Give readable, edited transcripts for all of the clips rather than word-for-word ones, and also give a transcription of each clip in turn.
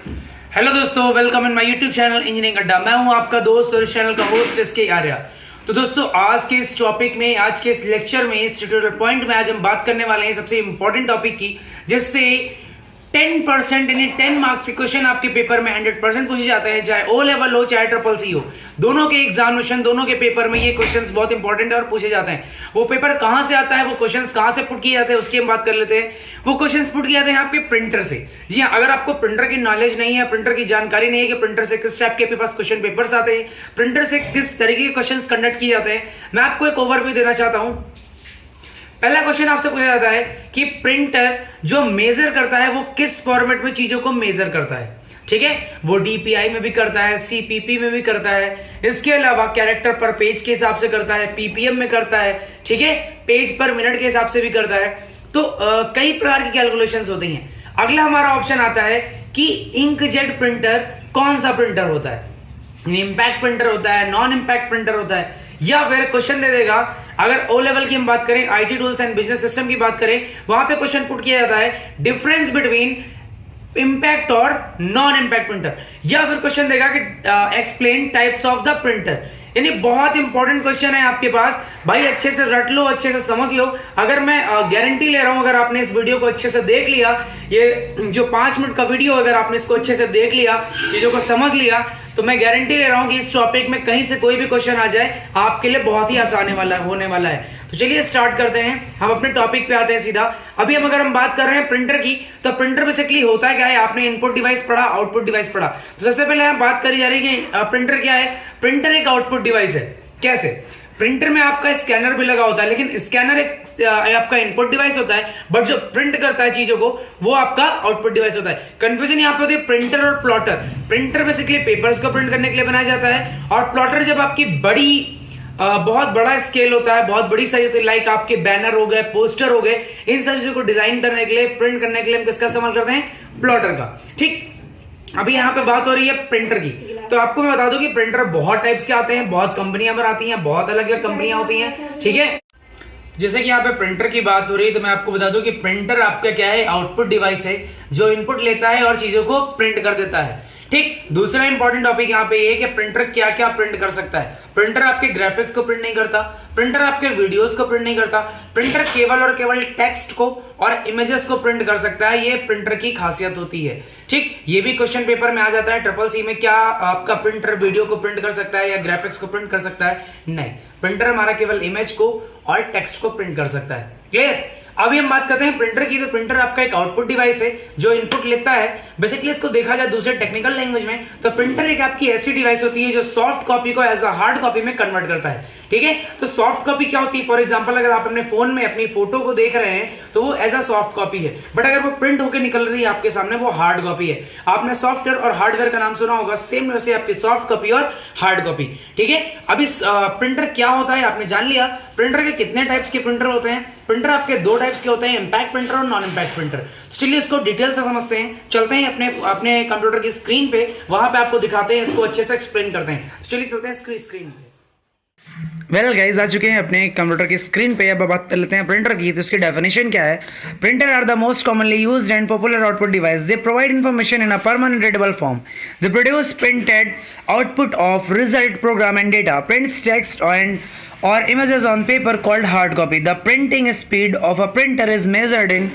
Hello दोस्तों, welcome in my YouTube channel engineering अड्डा। मैं हूं आपका दोस्त और इस चैनल का होस्ट एसके आर्या। तो दोस्तों, आज के इस टॉपिक में, आज के इस लेक्चर में, इस ट्यूटोरियल पॉइंट में आज हम बात करने वाले हैं सबसे इंपॉर्टेंट टॉपिक की, जिससे 10% यानी 10 मार्क्स के क्वेश्चन आपके पेपर में 100% पूछे जाते हैं, चाहे ओ लेवल हो चाहे ट्रिपल सी हो। दोनों के एग्जामिनेशन, दोनों के पेपर में ये क्वेश्चंस बहुत इंपॉर्टेंट है और पूछे जाते हैं। वो पेपर कहां से आता है, वो क्वेश्चंस कहां से पुट किए जाते हैं, उसकी हम बात कर लेते हैं। वो क्वेश्चंस पुट किए जाते हैं आपके प्रिंटर से। जी हाँ, अगर आपको प्रिंटर की नॉलेज नहीं है, प्रिंटर की जानकारी नहीं है कि प्रिंटर से किस टाइप के आपके पास क्वेश्चन पेपर्स आते हैं, प्रिंटर से किस तरीके के क्वेश्चन कंडक्ट किए जाते हैं, मैं आपको एक ओवरव्यू देना चाहता हूं। पहला क्वेश्चन आपसे पूछा जाता है कि प्रिंटर जो मेजर करता है वो किस फॉर्मेट में चीजों को मेजर करता है। ठीक है, वो डीपीआई में भी करता है, सीपीपी में भी करता है, इसके अलावा कैरेक्टर पर पेज के हिसाब से करता है, पीपीएम में करता है, ठीक है, पेज पर मिनट के हिसाब से भी करता है। तो कई प्रकार की कैलकुलेशंस होती हैं। अगला हमारा ऑप्शन आता है कि इंकजेट प्रिंटर कौन सा प्रिंटर होता है, इंपैक्ट प्रिंटर होता है, नॉन इंपैक्ट प्रिंटर होता है, या फिर क्वेश्चन दे देगा, अगर ओ लेवल की हम बात करें, IT tools and business system की बात करें, वहां पे क्वेश्चन पुट किया जाता है डिफरेंस बिटवीन इंपैक्ट और नॉन इंपैक्ट प्रिंटर, या फिर क्वेश्चन देगा कि explain types of the printer. यानी बहुत इंपॉर्टेंट क्वेश्चन है आपके पास भाई, अच्छे से रट लो, अच्छे से समझ लो। अगर मैं गारंटी ले रहा हूं, अगर आपने इस वीडियो को अच्छे से देख लिया, ये जो 5 मिनट का वीडियो, अगर आपने इसको अच्छे से देख लिया, चीजों को समझ लिया, तो मैं गारंटी ले रहा हूं कि इस टॉपिक में कहीं से कोई भी क्वेश्चन आ जाए, आपके लिए बहुत ही आसान होने वाला है। तो चलिए स्टार्ट करते हैं, हम अपने टॉपिक पे आते हैं सीधा। अभी अगर हम बात कर रहे हैं प्रिंटर की, तो प्रिंटर बेसिकली होता क्या है, आपने इनपुट डिवाइस पढ़ा, आउटपुट डिवाइस पढ़ा। तो सबसे पहले हम बात करी जा रही है कि प्रिंटर क्या है। प्रिंटर एक आउटपुट डिवाइस है। कैसे? प्रिंटर में आपका स्कैनर भी लगा होता है, लेकिन स्कैनर एक आपका इनपुट डिवाइस होता है, बट जो प्रिंट करता है चीजों को, वो आपका आउटपुट डिवाइस होता है। कंफ्यूजन यहाँ पे होती है प्रिंटर और प्लॉटर। प्रिंटर बेसिकली पेपर्स को प्रिंट करने के लिए बनाया जाता है, और प्लॉटर जब आपकी बहुत बड़ा स्केल होता है, बहुत बड़ी साइज होती है, लाइक आपके बैनर हो गए, पोस्टर हो गए, इन सब चीजों को डिजाइन करने के लिए, प्रिंट करने के लिए हम किसका इस्तेमाल करते हैं? प्लॉटर का। ठीक, अभी यहाँ पे बात हो रही है प्रिंटर की। तो आपको मैं बता दूं कि प्रिंटर बहुत टाइप्स के आते हैं, बहुत कंपनियां पर आती हैं, बहुत अलग अलग कंपनियां होती हैं। ठीक है, जैसे कि यहाँ पे प्रिंटर की बात हो रही है, तो मैं आपको बता दूं कि प्रिंटर आपका क्या है, आउटपुट डिवाइस है, जो इनपुट लेता है और चीजों को प्रिंट कर देता है। ठीक, दूसरा इंपॉर्टेंट टॉपिक यहाँ पे ये है कि प्रिंटर क्या क्या प्रिंट कर सकता है। प्रिंटर आपके ग्राफिक्स को प्रिंट नहीं करता, प्रिंटर आपके वीडियोस को प्रिंट नहीं करता, प्रिंटर केवल और केवल टेक्स्ट को और इमेजेस को प्रिंट कर सकता है। ये प्रिंटर की खासियत होती है। ठीक, ये भी क्वेश्चन पेपर में आ जाता है ट्रिपल सी में, क्या आपका प्रिंटर वीडियो को प्रिंट कर सकता है या ग्राफिक्स को प्रिंट कर सकता है? नहीं, प्रिंटर हमारा केवल इमेज को और टेक्स्ट को प्रिंट कर सकता है। क्लियर? अभी हम बात करते हैं प्रिंटर की। तो प्रिंटर आपका एक आउटपुट डिवाइस है जो इनपुट लेता है। बेसिकली इसको देखा जाए दूसरे टेक्निकल लैंग्वेज में, तो प्रिंटर एक आपकी ऐसी डिवाइस होती है जो सॉफ्ट कॉपी को एज अ हार्ड कॉपी में कन्वर्ट करता है। ठीक है, तो सॉफ्ट कॉपी क्या होती है? फॉर एग्जांपल, अगर आप अपने फोन में अपनी फोटो को देख रहे हैं तो वो एज अ सॉफ्ट कॉपी है, बट अगर वो प्रिंट होकर निकल रही है आपके सामने, वो हार्ड कॉपी है। आपने सॉफ्टवेयर और हार्डवेयर का नाम सुना होगा, सेम वैसे आपकी सॉफ्ट कॉपी और हार्ड कॉपी। ठीक है, अभी प्रिंटर क्या होता है आपने जान लिया। प्रिंटर के कितने टाइप्स के प्रिंटर होते हैं? प्रिंटर आपके 2 टाइप्स के होते हैं, इंपैक्ट प्रिंटर और नॉन इंपैक्ट प्रिंटर। तो चलिए इसको डिटेल से समझते हैं, चलते हैं अपने कंप्यूटर की स्क्रीन पे, वहां पे आपको दिखाते हैं, इसको अच्छे से एक्सप्लेन करते हैं। तो चलिए चलते हैं स्क्रीन पे। वेल गाइस, आ चुके हैं अपने कंप्यूटर की स्क्रीन पे। अब बात कर लेते हैं प्रिंटर की। तो इसकी डेफिनेशन क्या है? Printer are the most commonly used and popular output device. They provide information in a permanent readable form. They produce printed output of result, program and data, prints text or images on paper called hard copy. The printing speed of a printer is measured in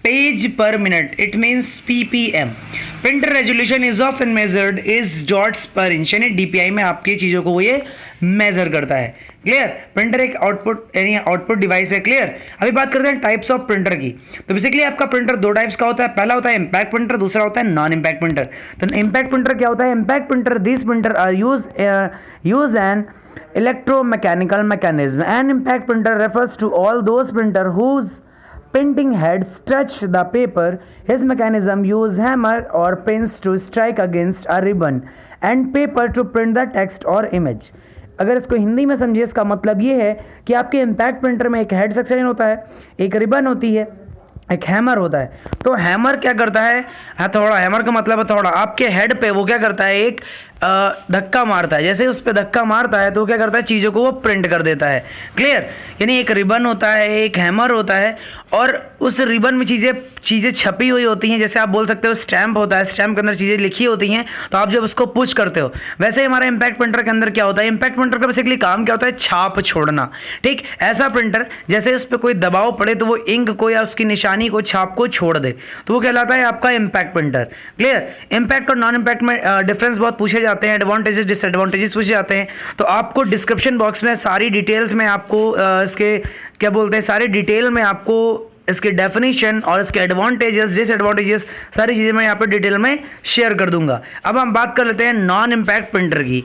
page per minute. It means ppm. Printer resolution is often measured is dots per inch. यानी DPI में आपकी चीज़ों को वो ये major करता है। Clear? Printer एक आउटपुट डिवाइस है। क्लियर? अभी बात करते हैं टाइप्स ऑफ प्रिंटर की। तो बेसिकली आपका प्रिंटर 2 टाइप्स का होता है। पहला होता है इंपैक्ट प्रिंटर, दूसरा होता है नॉन इंपैक्ट प्रिंटर। तो इंपैक्ट प्रिंटर क्या होता है? Impact printer, this printer are use an electromechanical mechanism. An impact printer refers to all those printer whose printing heads touch the paper. His mechanism use hammer or pins to strike against a ribbon and paper to print the text or image. अगर इसको हिंदी में समझिए, इसका मतलब ये है कि आपके इम्पैक्ट प्रिंटर में एक हेड सेक्शन होता है, एक रिबन होती है, एक हैमर होता है। तो हैमर क्या करता है? हथौड़ा, हैमर का मतलब हथौड़ा। आपके हेड पे वो क्या करता है? एक धक्का मारता है, जैसे उस पर धक्का मारता है तो क्या करता है, चीज़ों को वो प्रिंट कर देता है। क्लियर? यानी एक रिबन होता है, एक हैमर होता है, और उस रिबन में चीज़ें छपी हुई होती हैं। जैसे आप बोल सकते हो स्टैम्प होता है, स्टैम्प के अंदर चीज़ें लिखी होती हैं, तो आप जब उसको पुश करते हो, वैसे ही हमारा इम्पैक्ट प्रिंटर के अंदर क्या होता है, इम्पैक्ट प्रिंटर का बेसिकली काम क्या होता है, छाप छोड़ना। ठीक, ऐसा प्रिंटर जैसे उस पर कोई दबाव पड़े तो वो इंक को या उसकी निशानी को, छाप को छोड़ दे, तो वो कहलाता है आपका इम्पैक्ट प्रिंटर। क्लियर? इम्पैक्ट और नॉन इम्पैक्ट में डिफरेंस बहुत पूछे जाते हैं, एडवांटेजेस डिसएडवांटेजेस पूछे जाते हैं, तो आपको डिस्क्रिप्शन बॉक्स में सारी डिटेल्स में आपको इसके क्या बोलते हैं, सारी डिटेल में आपको इसके डेफिनेशन और इसके एडवांटेजेस डिसएडवांटेजेस सारी चीज़ें मैं यहाँ पे डिटेल में शेयर कर दूंगा। अब हम बात कर लेते हैं नॉन इम्पैक्ट प्रिंटर की।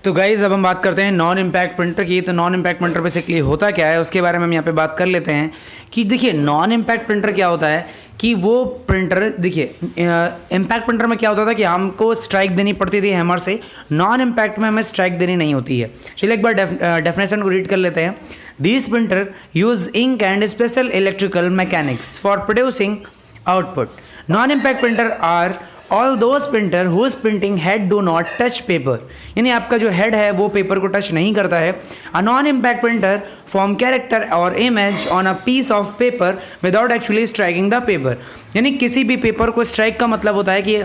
तो गाइज़ अब हम बात करते हैं नॉन इम्पैक्ट प्रिंटर की। तो नॉन इम्पैक्ट प्रिंटर बेसिकली होता क्या है उसके बारे में हम यहाँ पे बात कर लेते हैं कि देखिए नॉन इम्पैक्ट प्रिंटर क्या होता है कि वो प्रिंटर, देखिए इम्पैक्ट प्रिंटर में क्या होता था कि हमको स्ट्राइक देनी पड़ती थी हैमर से, नॉन इम्पैक्ट में हमें स्ट्राइक देनी नहीं होती है। चलिए एक बार डेफिनेशन को रीड कर लेते हैं। These printer use ink and special electrical mechanics for producing output. Non-impact printer are all those printer whose printing head do not touch paper. यानी आपका जो हेड है वो पेपर को टच नहीं करता है। A non-impact printer form character or image on a piece of paper without actually striking the paper. यानी किसी भी पेपर को स्ट्राइक का मतलब होता है कि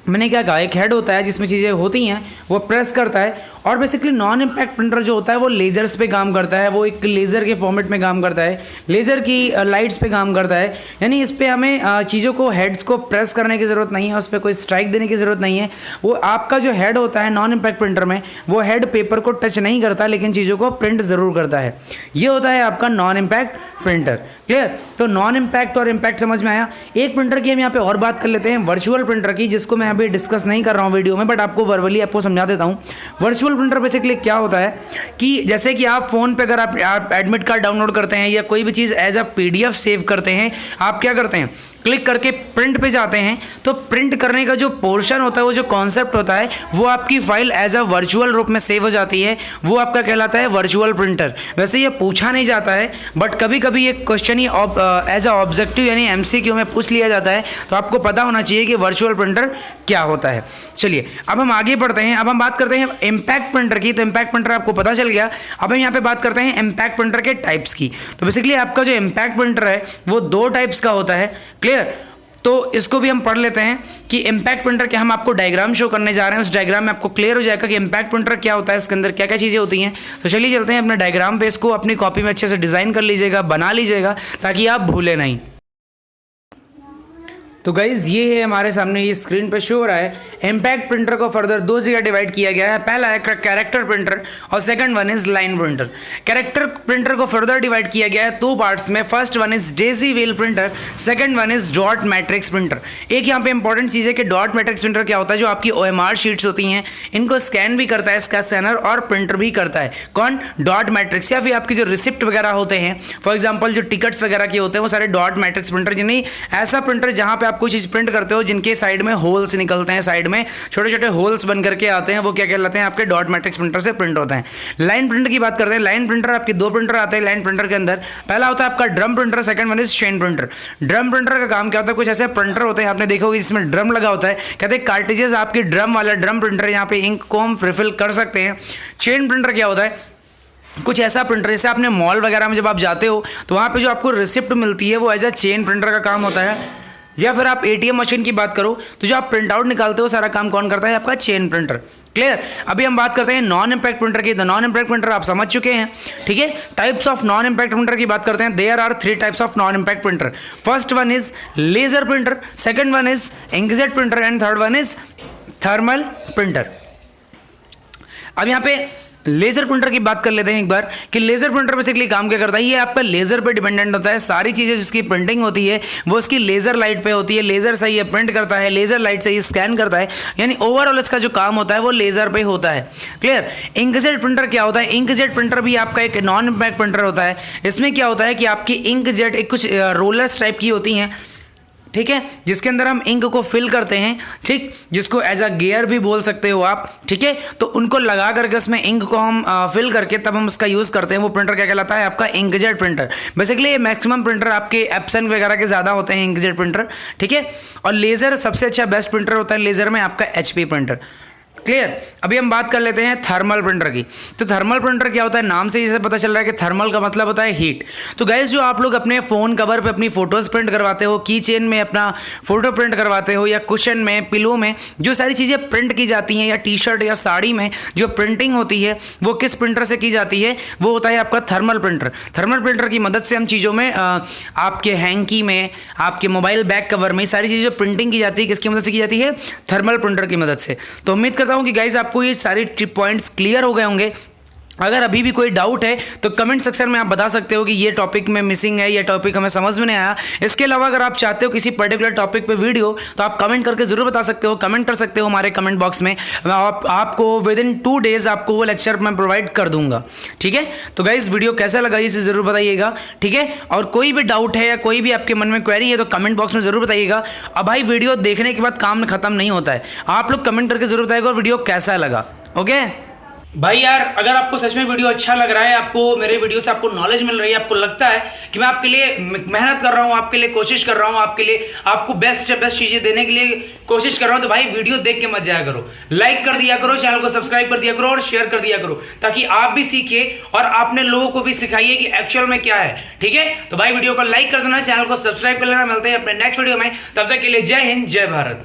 मैंने क्या कहा, एक हेड होता है जिसमें चीज़ें होती हैं, वो प्रेस करता है, और बेसिकली नॉन इम्पैक्ट प्रिंटर जो होता है वो लेजर्स पे काम करता है, वो एक लेज़र के फॉर्मेट में काम करता है, लेज़र की लाइट्स पे काम करता है। यानी इस पर हमें चीज़ों को, हेड्स को प्रेस करने की ज़रूरत नहीं है, उस पर कोई स्ट्राइक देने की ज़रूरत नहीं है। वो आपका जो हेड होता है नॉन इम्पैक्ट प्रिंटर में, वो हेड पेपर को टच नहीं करता लेकिन चीज़ों को प्रिंट ज़रूर करता है। ये होता है आपका नॉन इम्पैक्ट प्रिंटर। क्लियर? तो नॉन इम्पैक्ट और इम्पैक्ट समझ में आया। एक प्रिंटर की हम यहाँ पे और बात कर लेते हैं, वर्चुअल प्रिंटर की, जिसको मैं अभी डिस्कस नहीं कर रहा हूँ वीडियो में, बट आपको वर्बली आपको समझा देता हूँ। वर्चुअल प्रिंटर बेसिकली क्या होता है कि जैसे कि आप फ़ोन पे अगर आप एडमिट कार्ड डाउनलोड करते हैं या कोई भी चीज़ एज अ PDF सेव करते हैं, आप क्या करते हैं, क्लिक करके प्रिंट पे जाते हैं, तो प्रिंट करने का जो पोर्शन होता है, वो जो कॉन्सेप्ट होता है, वो आपकी फाइल एज अ वर्चुअल रूप में सेव हो जाती है, वो आपका कहलाता है वर्चुअल प्रिंटर। वैसे ये पूछा नहीं जाता है, बट कभी कभी ये क्वेश्चन ही एज अ ऑब्जेक्टिव यानी MCQ में पूछ लिया जाता है, तो आपको पता होना चाहिए कि वर्चुअल प्रिंटर क्या होता है। चलिए अब हम आगे बढ़ते हैं। अब हम बात करते हैं इम्पैक्ट प्रिंटर की। तो इम्पैक्ट प्रिंटर आपको पता चल गया। अब हम यहाँ पे बात करते हैं इम्पैक्ट प्रिंटर के टाइप्स की। तो बेसिकली आपका जो इम्पैक्ट प्रिंटर है वो 2 टाइप्स का होता है। क्लियर? तो इसको भी हम पढ़ लेते हैं कि इम्पैक्ट प्रिंटर के हम आपको डायग्राम शो करने जा रहे हैं। उस डायग्राम में आपको क्लियर हो जाएगा कि इम्पैक्ट प्रिंटर क्या होता है, इसके अंदर क्या क्या चीज़ें होती हैं। तो चलिए चलते हैं अपने डायग्राम पे, इसको अपनी कॉपी में अच्छे से डिज़ाइन कर लीजिएगा, बना लीजिएगा, ताकि आप भूलें नहीं। तो गाइज ये है हमारे सामने, ये स्क्रीन पे शो हो रहा है। इम्पैक्ट प्रिंटर को फर्दर 2 जगह डिवाइड किया गया है। पहला है कैरेक्टर प्रिंटर और second one is line printer. Character printer को फर्दर डिवाइड किया गया है 2 पार्ट्स में। First one is Daisy wheel printer, second one is dot matrix printer. एक यहाँ पे इंपॉर्टेंट चीज़ है कि डॉट मैट्रिक्स प्रिंटर क्या होता है, जो आपकी OMR शीट्स होती हैं इनको स्कैन भी करता है इसका स्कैनर, और प्रिंटर भी करता है। कौन? Dot matrix. या फिर आपकी जो रिसिप्ट वगैरह होते हैं, फॉर एग्जाम्पल जो टिकट्स वगैरह के होते हैं, वो सारे डॉट मैट्रिक्स प्रिंटर। यानी ऐसा प्रिंटर जहाँ पे आप कोई चीज़ प्रिंट करते हो जिनके साइड में होल्स निकलते हैं, साइड में छोटे छोटे होल्स बन करके आते हैं, वो क्या कहलाते हैं, आपके डॉट मैट्रिक्स प्रिंटर से प्रिंट होते हैं। लाइन प्रिंटर की बात करते हैं। लाइन प्रिंटर आपके 2 प्रिंटर आते हैं लाइन प्रिंटर के अंदर। पहला होता है आपका drum printer, second one is chain printer. Drum printer का काम क्या होता है, कुछ ऐसे प्रिंटर होते हैं, आपने देखा होगा जिसमें ड्रम लगा होता है, कहते हैं कार्ट्रिजेस। आपकी ड्रम वाला ड्रम प्रिंटर, यहाँ पे इंक को हम रिफिल कर सकते हैं। चेन प्रिंटर क्या होता है, कुछ ऐसा प्रिंटर, जैसे आपने मॉल वगैरह में जब आप जाते हो तो वहाँ पे जो आपको रिसिप्ट मिलती है वो एज अ चेन प्रिंटर का काम होता है। या फिर आप ATM मशीन की बात करो तो जो आप प्रिंट आउट निकालते हो सारा काम कौन करता है, आपका चेन प्रिंटर। क्लियर? अभी हम बात करते हैं नॉन इम्पैक्ट प्रिंटर की। तो नॉन इम्पैक्ट प्रिंटर आप समझ चुके हैं, ठीक है। Types of non impact printer की बात करते हैं। There are 3 types of non impact printer. First one is laser printer, second one is inkjet printer and third one is thermal printer. अब यहाँ पे लेजर प्रिंटर की बात कर लेते हैं एक बार कि लेजर प्रिंटर बेसिकली काम क्या करता है। ये आपका लेजर पे डिपेंडेंट होता है। सारी चीज़ें जिसकी प्रिंटिंग होती है वो उसकी लेजर लाइट पे होती है। लेजर से ये प्रिंट करता है, लेजर लाइट से ये स्कैन करता है, यानी ओवरऑल इसका जो काम होता है वो लेजर पे होता है। क्लियर? इंकजेट प्रिंटर क्या होता है, इंकजेट प्रिंटर भी आपका एक नॉन इम्पैक्ट प्रिंटर होता है। इसमें क्या होता है कि आपकी इंकजेट एक कुछ रोलर्स टाइप की होती हैं, ठीक है, जिसके अंदर हम इंक को फिल करते हैं, ठीक, जिसको एज अ गियर भी बोल सकते हो आप, ठीक है। तो उनको लगा करके उसमें इंक को हम फिल करके तब हम उसका यूज करते हैं। वो प्रिंटर क्या कहलाता है? आपका इंकजेट प्रिंटर। बेसिकली ये मैक्सिमम प्रिंटर आपके एप्सन वगैरह के ज्यादा होते हैं, इंकजेट प्रिंटर, ठीक है। और लेजर सबसे अच्छा बेस्ट प्रिंटर होता है लेजर में आपका एचपी प्रिंटर। क्लियर। अभी हम बात कर लेते हैं थर्मल प्रिंटर की। तो थर्मल प्रिंटर क्या होता है? नाम से जैसे पता चल रहा है कि थर्मल का मतलब होता है हीट। तो गाइस जो आप लोग अपने फोन कवर पे अपनी फोटोज प्रिंट करवाते हो, की चेन में अपना फोटो प्रिंट करवाते हो, या कुशन में, पिलो में, जो सारी चीजें प्रिंट की जाती हैं, या टी शर्ट या साड़ी में जो प्रिंटिंग होती है, वो किस प्रिंटर से की जाती है? वो होता है आपका थर्मल प्रिंटर। थर्मल प्रिंटर की मदद से हम चीजों में आपके हैंकी में, आपके मोबाइल बैक कवर में सारी चीजें प्रिंटिंग की जाती है, किसकी मदद से की जाती है? थर्मल प्रिंटर की मदद से। तो उम्मीद करता हूं कि गाइस आपको ये सारे पॉइंट्स क्लियर हो गए होंगे। अगर अभी भी कोई डाउट है तो कमेंट सेक्शन में आप बता सकते हो कि ये टॉपिक में मिसिंग है, ये टॉपिक हमें समझ में नहीं आया। इसके अलावा अगर आप चाहते हो किसी पर्टिकुलर टॉपिक पे वीडियो, तो आप कमेंट करके जरूर बता सकते हो, कमेंट कर सकते हो हमारे कमेंट बॉक्स में। आपको विद इन 2 डेज आपको वो लेक्चर मैं प्रोवाइड कर दूंगा, ठीक है। तो गाइस वीडियो कैसा लगा इसे जरूर बताइएगा, ठीक है। और कोई भी डाउट है या कोई भी आपके मन में क्वेरी है तो कमेंट बॉक्स में जरूर बताइएगा। अब भाई वीडियो देखने के बाद काम खत्म नहीं होता है, आप लोग कमेंट करके जरूर बताइएगा और वीडियो कैसा लगा। ओके भाई यार, अगर आपको सच में वीडियो अच्छा लग रहा है, आपको मेरे वीडियो से आपको नॉलेज मिल रही है, आपको लगता है कि मैं आपके लिए मेहनत कर रहा हूं, आपके लिए कोशिश कर रहा हूं, आपके लिए आपको बेस्ट से बेस्ट चीजें देने के लिए कोशिश कर रहा हूं, तो भाई वीडियो देख के मत जाया करो, लाइक कर दिया करो, चैनल को सब्सक्राइब कर दिया करो और शेयर कर दिया करो, ताकि आप भी सीखिए और आपने लोगों को भी सिखाइए कि एक्चुअल में क्या है, ठीक है। तो भाई वीडियो को लाइक कर देना, चैनल को सब्सक्राइब कर लेना। मिलते हैं अपने नेक्स्ट वीडियो में, तब तक के लिए जय हिंद, जय भारत।